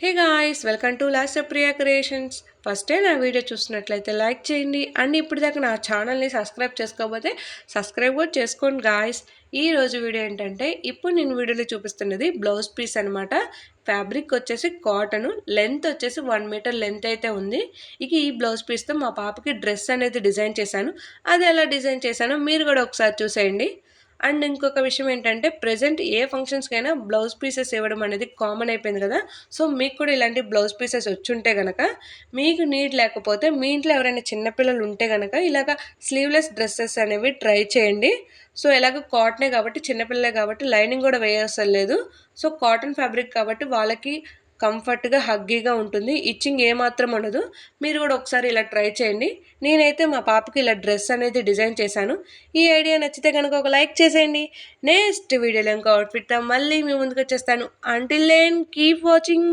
Hey guys, welcome to last Priya creations. First time నా video చూసినట్లయితే like చేయండి and ఇప్పటిదాకా నా ఛానల్ని సబ్స్క్రైబ్ చేసుకోకపోతే సబ్స్క్రైబ్ కూడా చేసుకోండి గాయ్స్. ఈ రోజు వీడియో ఏంటంటే ఇప్పుడు నేను వీడియోలో చూపిస్తున్నది బ్లౌజ్ పీస్ అనమాట. ఫ్యాబ్రిక్ వచ్చేసి కాటన్, లెంత్ వచ్చేసి 1 మీటర్ లెంత్ అయితే ఉంది. ఇక ఈ బ్లౌజ్ పీస్తో మా పాపకి డ్రెస్ అనేది డిజైన్ చేశాను. అది ఎలా డిజైన్ చేశానో మీరు కూడా ఒకసారి చూసేయండి. అండ్ ఇంకొక విషయం ఏంటంటే ప్రెజెంట్ ఏ ఫంక్షన్స్కైనా బ్లౌజ్ పీసెస్ ఇవ్వడం అనేది కామన్ అయిపోయింది కదా. సో మీకు కూడా ఇలాంటి బ్లౌజ్ పీసెస్ వచ్చుంటే కనుక, మీకు నీడ్ లేకపోతే మీ ఇంట్లో ఎవరైనా చిన్నపిల్లలు ఉంటే కనుక ఇలాగ స్లీవ్లెస్ డ్రెస్సెస్ అనేవి ట్రై చేయండి. సో ఎలాగో కాటనే కాబట్టి, చిన్నపిల్లలే కాబట్టి లైనింగ్ కూడా వేయవసరం లేదు. సో కాటన్ ఫ్యాబ్రిక్ కాబట్టి వాళ్ళకి కంఫర్ట్గా హగ్గీగా ఉంటుంది, ఇచ్చింగ్ ఏమాత్రం ఉండదు. మీరు కూడా ఒకసారి ఇలా ట్రై చేయండి. నేనైతే మా పాపకి ఇలా డ్రెస్ అనేది డిజైన్ చేశాను. ఈ ఐడియా నచ్చితే కనుక ఒక లైక్ చేసేయండి. నెక్స్ట్ వీడియోలో ఇంకో అవుట్ఫిట్తో మళ్ళీ మీ ముందుకు వచ్చేస్తాను. Until then keep watching.